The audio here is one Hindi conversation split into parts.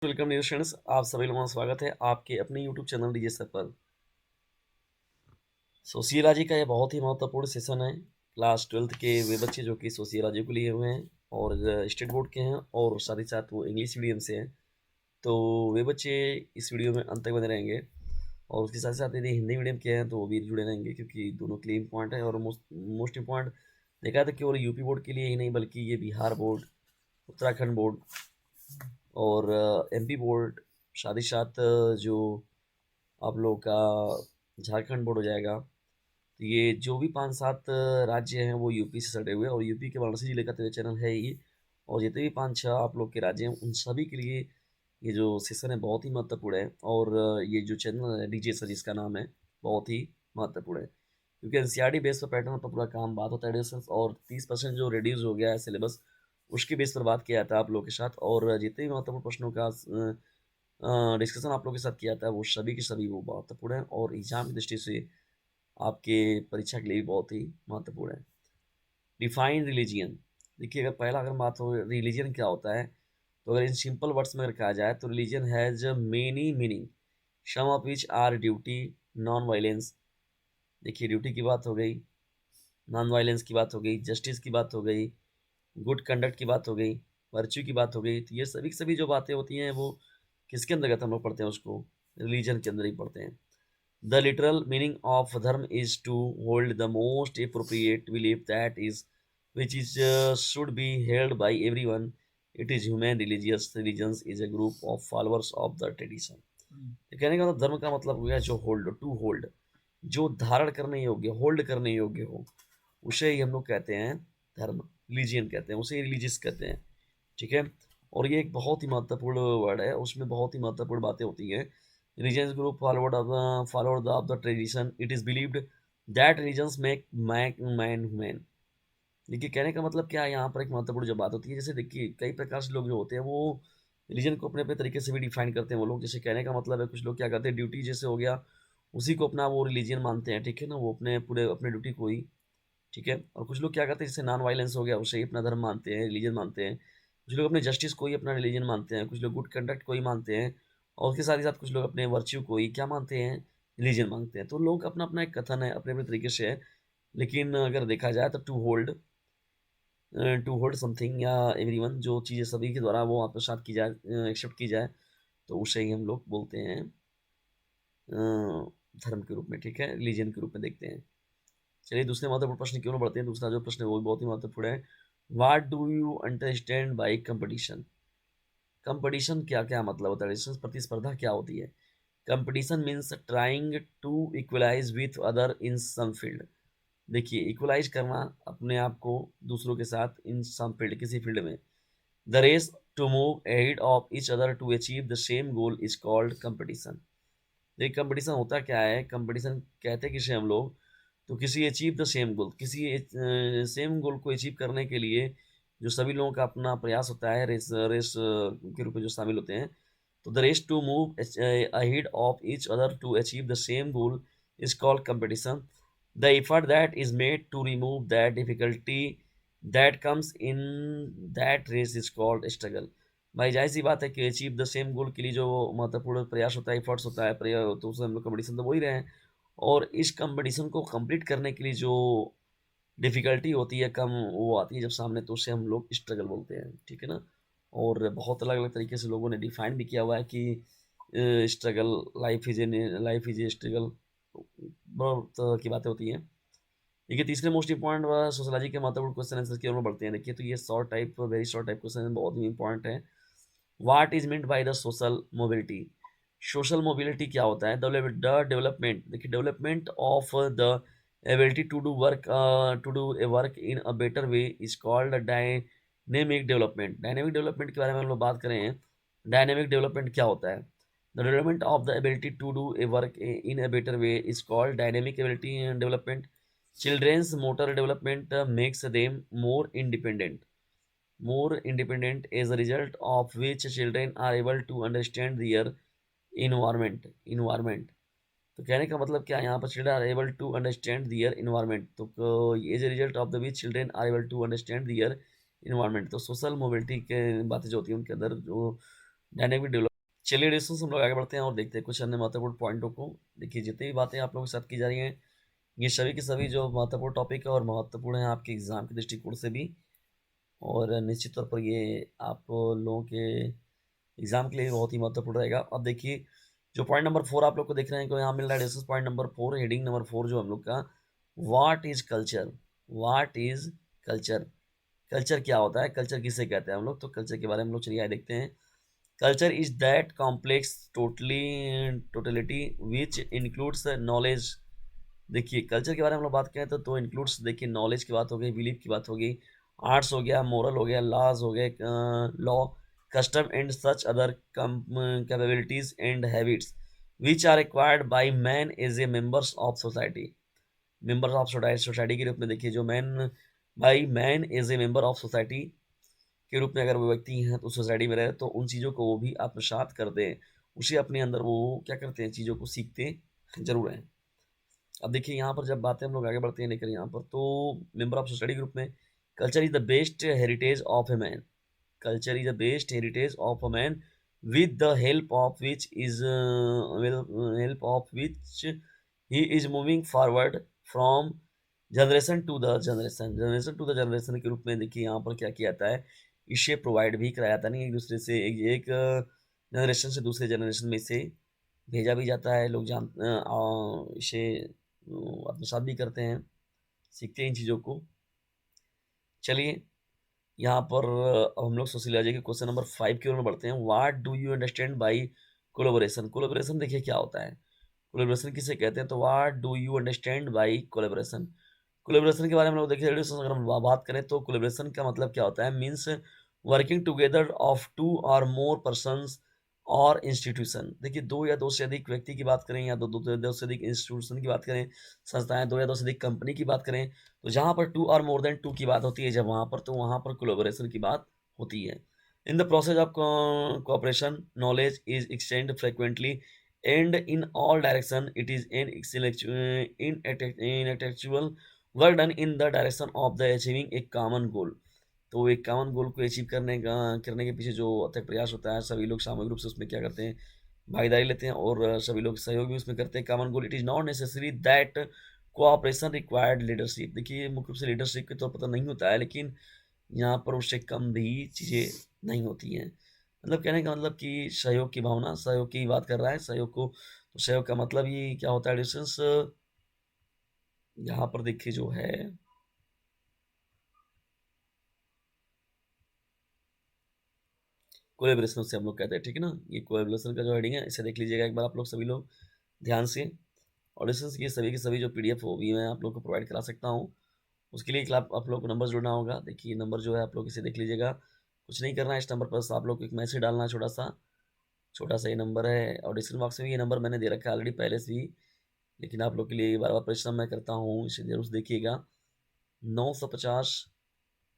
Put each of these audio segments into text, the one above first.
वेलकम डियर स्टूडेंट्स, आप सभी लोगों का स्वागत है आपके अपने यूट्यूब चैनल डीजे सर पर। सोशियोलॉजी का ये बहुत ही महत्वपूर्ण सेशन है। क्लास 12th के वे बच्चे जो कि सोशियोलॉजी को लिए हुए हैं और स्टेट बोर्ड के हैं और साथ ही साथ वो इंग्लिश मीडियम से हैं, तो वे बच्चे इस वीडियो में अंत तक बने रहेंगे। और उसके साथ साथ यदि हिंदी मीडियम के हैं तो वो भी जुड़े रहेंगे, क्योंकि दोनों के लिए इम्पॉर्टेंट है। और मोस्ट इम्पॉर्टेंट देखा था केवल यूपी बोर्ड के लिए ही नहीं, बल्कि ये बिहार बोर्ड, उत्तराखंड बोर्ड और एमपी बोर्ड, साथ ही साथ जो आप लोगों का झारखंड बोर्ड हो जाएगा। तो ये जो भी 5-7 राज्य हैं वो यूपी से सटे हुए हैं, और यूपी के वाराणसी जिले का तो ये चैनल है ही। और जितने भी 5-6 आप लोग के राज्य हैं उन सभी के लिए ये जो सेशन है बहुत ही महत्वपूर्ण है। और ये जो चैनल है डीजे सर जिसका नाम है, बहुत ही महत्वपूर्ण है, क्योंकि एनसीईआरटी बेस पर पैटर्न पर पूरा काम बात होता है डिस्कस। और 30% जो रिड्यूस हो गया है सिलेबस, उसके बेस पर बात किया जाता है आप लोग के साथ। और जितने भी महत्वपूर्ण प्रश्नों का डिस्कशन आप लोग के साथ किया जाता है वो सभी के सभी वो महत्वपूर्ण है, और एग्जाम की दृष्टि से आपके परीक्षा के लिए भी बहुत ही महत्वपूर्ण है। Define religion. देखिए, अगर पहला अगर बात हो रिलीजन क्या होता है, तो अगर इन सिंपल वर्ड्स में अगर कहा जाए तो religion has many meaning, some of which are duty, non violence. देखिए, ड्यूटी की बात हो गई, नॉन वायलेंस की बात हो गई, जस्टिस की बात हो गई, गुड कंडक्ट की बात हो गई, वर्च्यू की बात हो गई। तो ये सभी की सभी जो बातें होती हैं वो किसके अंतर्गत हम लोग पढ़ते हैं, उसको रिलीजन के अंदर ही पढ़ते हैं। The literal meaning of dharma is to hold the most appropriate belief that is which is should be held by everyone. It is human religious religions is a group of followers of the tradition. तो कहने का मतलब धर्म का मतलब हो गया जो होल्ड, टू होल्ड, जो धारण करने योग्य, होल्ड करने योग्य हो, उसे ही हम लोग कहते हैं धर्म, रिलीजियन कहते हैं, उसे रिलीजियस कहते हैं। ठीक है। और ये एक बहुत ही महत्वपूर्ण वर्ड है, उसमें बहुत ही महत्वपूर्ण बातें होती हैं। Religious group followed of the tradition, it is believed that religions make man human. देखिए, कहने का मतलब क्या है, यहाँ पर एक महत्वपूर्ण जो बात होती है, जैसे देखिए कई प्रकार से लोग जो होते हैं वो रिलीजन को अपने अपने तरीके से भी डिफाइन करते हैं वो लोग। जैसे कहने का मतलब है, कुछ लोग क्या करते हैं, ड्यूटी जैसे हो गया, उसी को अपना वो रिलीजन मानते हैं। ठीक है ना, वो अपने पूरे अपने ड्यूटी को ही। ठीक है। और कुछ लोग क्या करते हैं, जैसे नॉन वायलेंस हो गया, उसे ही अपना धर्म मानते हैं, रिलीजन मानते हैं। कुछ लोग अपने जस्टिस को ही अपना रिलीजन मानते हैं, कुछ लोग गुड कंडक्ट को ही मानते हैं, और उसके साथ ही साथ कुछ लोग अपने वर्च्यू को ही क्या मानते हैं, रिलीजन मानते हैं। तो लोगों का अपना अपना एक कथन है, अपने अपने तरीके से है। लेकिन अगर देखा जाए तो टू होल्ड समथिंग या एवरीवन, जो चीज़ें सभी के द्वारा वो आत्मसात की जाए, एक्सेप्ट की जाए, तो उसे ही हम लोग बोलते हैं धर्म के रूप में। ठीक है, रिलीजन के रूप में देखते हैं। चलिए दूसरे महत्वपूर्ण प्रश्न क्यों ना बढ़ते हैं। दूसरा जो प्रश्न है वो भी बहुत ही महत्वपूर्ण है। What do you understand by competition. Competition क्या क्या मतलब होता है, प्रतिस्पर्धा क्या होती है। Competition means trying to equalise with other in some field. देखिए, इक्वलाइज करना अपने आप को दूसरों के साथ इन सम फील्ड, किसी फील्ड में। The race to move ahead of each other to achieve the same goal is called competition. देखिए, कंपटीशन होता क्या है, कंपटीशन कहते हैं किसे हम लोग, तो किसी अचीव द सेम गोल, किसी सेम गोल को अचीव करने के लिए जो सभी लोगों का अपना प्रयास होता है, रेस रेस के रूप में जो शामिल होते हैं। तो the race to move ahead of each other to achieve the same goal is called competition. The effort that is made to remove that difficulty that comes in that race is called struggle. भाई जाहिर सी बात है कि अचीव द सेम गोल के लिए जो महत्वपूर्ण प्रयास होता है, एफर्ट्स होता है, तो उसे हम लोग कंपटीशन तो वही रहे हैं। और इस कंपटीशन को कंप्लीट करने के लिए जो डिफिकल्टी होती है, कम वो आती है जब सामने, तो उसे हम लोग स्ट्रगल बोलते हैं। ठीक है ना। और बहुत अलग अलग तरीके से लोगों ने डिफाइन भी किया हुआ है कि struggle, life is a struggle, बहुत तरह की बातें होती हैं। देखिए, तीसरे मोस्ट इंपॉर्टेंट व सोशोलॉजी के महत्वपूर्ण क्वेश्चन आंसर की ओर में बढ़ते हैं। देखिए, तो ये short type, very short type question बहुत ही इंपॉर्टेंट है। What is meant by the social mobility. Social mobility क्या होता है, द डेवलपमेंट, देखिए development of the ability to do a work in a better way is called dynamic development. Dynamic development के बारे में हम लोग बात करें, डायनेमिक डेवलपमेंट क्या होता है। The development of the ability to do a work in a better way is called dynamic ability development. Children's motor development makes them more independent as a result of which children are able to understand their environment. तो कहने का मतलब क्या है, यहाँ पर children are able to understand their environment, तो as a result of the which children are able to understand their environment. तो सोशल मोबिलिटी के बातें जो होती है उनके अंदर जो डायनेमिक चलिए डिस्कशन हम लोग आगे बढ़ते हैं और देखते हैं कुछ अन्य महत्वपूर्ण पॉइंटों को। देखिए जितनी भी बातें आप लोगों के साथ की जा रही हैं, ये सभी की सभी जो महत्वपूर्ण टॉपिक है और महत्वपूर्ण है आपके एग्जाम के दृष्टिकोण से भी, और निश्चित तौर पर ये आप लोगों के एग्जाम के लिए भी बहुत ही महत्वपूर्ण रहेगा। अब देखिए जो पॉइंट नंबर 4 आप लोग को देख रहे हैं कि यहाँ मिल रहा है discuss point number 4, heading number 4 जो हम लोग का, what is culture. What is culture, culture क्या होता है, कल्चर किसे कहते हैं हम लोग, तो कल्चर के बारे में हम लोग चलिए आगे देखते हैं। Culture is that complex totality which includes knowledge. देखिए कल्चर के बारे में हम लोग बात करें तो इंक्लूड्स, देखिए नॉलेज की बात हो गई, बिलीफ की बात हो गई, आर्ट्स हो गया, मोरल हो गया, लॉज हो गए, law, custom and such other capabilities and habits which are required by man as a members of society. Members of society के रूप में देखिए जो man by man as a member of society के रूप में अगर वो व्यक्ति हैं तो सोसाइटी में रहे तो उन चीज़ों को वो भी आत्मसात करते हैं, उसे अपने अंदर वो क्या करते हैं, चीज़ों को सीखते जरूर हैं। अब देखिए यहाँ पर जब बातें हम लोग आगे बढ़ते हैं लेकर यहाँ पर, तो मेंबर ऑफ सोसाइटी ग्रुप में culture is the best heritage of a man. Culture is the best heritage of a man with the help of which is help of which he is moving forward from generation to the generation के रूप में देखिए यहाँ पर क्या किया जाता है, इसे प्रोवाइड भी कराया जाता नहीं, एक दूसरे से एक जनरेशन से दूसरे जनरेशन में इसे भेजा भी जाता है, लोग इसे आत्मसात भी करते हैं, सीखते हैं इन चीज़ों को। चलिए यहाँ पर अब हम लोग सोशियोलॉजी के क्वेश्चन नंबर 5 की ओर में बढ़ते हैं। What do you understand by collaboration. Collaboration देखिए क्या होता है, कोलेबोरेशन किसे कहते हैं, तो what do you understand by collaboration. Collaboration के बारे में लोग देखिए अगर हम बात करें तो कोलेबोरेशन का मतलब क्या होता है, means working together of two और मोर पर्सन्स और इंस्टीट्यूशन। देखिए दो या दो से अधिक व्यक्ति की बात करें या दो से अधिक इंस्टीट्यूशन की बात करें, संस्थाएं, दो या दो से अधिक कंपनी की बात करें, तो जहां पर टू और मोर देन टू की बात होती है जब वहां पर, तो वहां पर कोलेबोरेशन की बात होती है। In the process of cooperation knowledge is exchange frequently and in all direction, it is an intellectual work done in the direction of the achieving A common goal. तो एक कॉमन गोल को अचीव करने के पीछे जो अथक प्रयास होता है, सभी लोग सामूहिक रूप से उसमें क्या करते हैं, भागीदारी लेते हैं और सभी लोग सहयोग भी उसमें करते हैं। Common goal, it is not necessary that cooperation required leadership. देखिए मुख्य रूप से लीडरशिप के तौर पर तो नहीं होता है, लेकिन यहाँ पर उससे कम भी चीज़ें नहीं होती हैं। मतलब कहने का मतलब कि सहयोग की भावना, सहयोग की बात कर रहा है, सहयोग को, तो सहयोग का मतलब ये क्या होता है डिस्टेंस, यहाँ पर देखिए जो है कोलेब्रेशन से हम लोग कहते हैं, ठीक है ना। ये कोलेब्रेशन का जो हेडिंग है इसे देख लीजिएगा एक बार आप लोग सभी लोग ध्यान से। और डिस्टेंस की सभी जो पीडीएफ वो भी मैं आप लोग को प्रोवाइड करा सकता हूँ। उसके लिए आप लोग को नंबर जुड़ना होगा। देखिए नंबर जो है आप लोग इसे देख लीजिएगा, कुछ नहीं करना है, इस नंबर पर आप लोग को एक मैसेज डालना है, छोटा सा ये नंबर है, और डिस्क्रिप्शन बॉक्स में भी ये नंबर मैंने दे रखा है ऑलरेडी पहले से ही, लेकिन आप लोग के लिए बार बार परिश्रम मैं करता हूँ, इसे जरूर देखिएगा। 950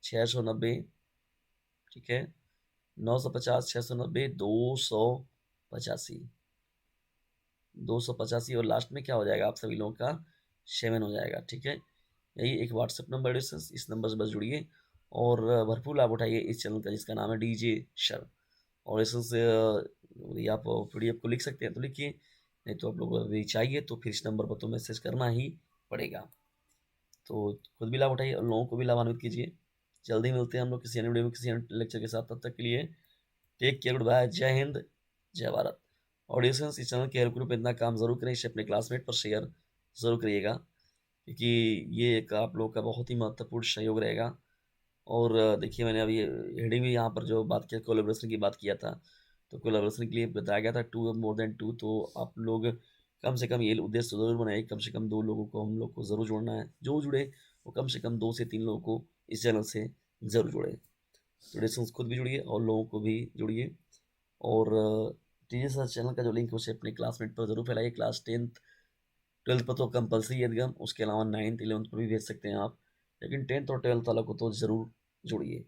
690, ठीक है, 950 690 285, 285, और लास्ट में क्या हो जाएगा आप सभी लोगों का 7 हो जाएगा, ठीक है। यही एक व्हाट्सएप नंबर है, इस नंबर से बस जुड़िए और भरपूर लाभ उठाइए इस चैनल का जिसका नाम है डीजे शर। और इससे यदि आप पीडीएफ को लिख सकते हैं तो लिखिए, नहीं तो आप लोग यदि चाहिए तो फिर इस नंबर पर तो मैसेज करना ही पड़ेगा। तो खुद भी लाभ उठाइए और लोगों को भी लाभान्वित कीजिए। जल्दी मिलते हैं हम लोग किसी अन्य वीडियो में किसी अन्य लेक्चर के साथ, तब तक के लिए टेक केयर, गुड बाय, जय हिंद, जय भारत। ऑडियंस इस चैनल के हेल्प ग्रुप में इतना काम जरूर करें, इसे अपने क्लासमेट पर शेयर जरूर करिएगा, क्योंकि ये एक आप लोग का बहुत ही महत्वपूर्ण सहयोग रहेगा। और देखिए मैंने अभी हेडिंग भी यहाँ पर जो बात किया कोलेब्रेशन की बात किया था, तो कोलेब्रेशन के लिए बताया गया था टू मोर देन टू, तो आप लोग कम से कम ये उद्देश्य जरूर बनाए, कम से कम 2 लोगों को हम लोग को ज़रूर जोड़ना है, जो जुड़े वो कम से कम 2 से 3 लोगों को इस चैनल से ज़रूर जुड़े। तो डिस्टेंस खुद भी जुड़िए और लोगों को भी जुड़िए, और टीजे सर चैनल का जो लिंक है उसे अपने क्लासमेट पर जरूर फैलाइए। क्लास 10th 12th पर तो कंपलसरी है एकदम, उसके अलावा 9th 11th पर भी भेज सकते हैं आप, लेकिन 10th और 12th वाला को तो ज़रूर जुड़िए।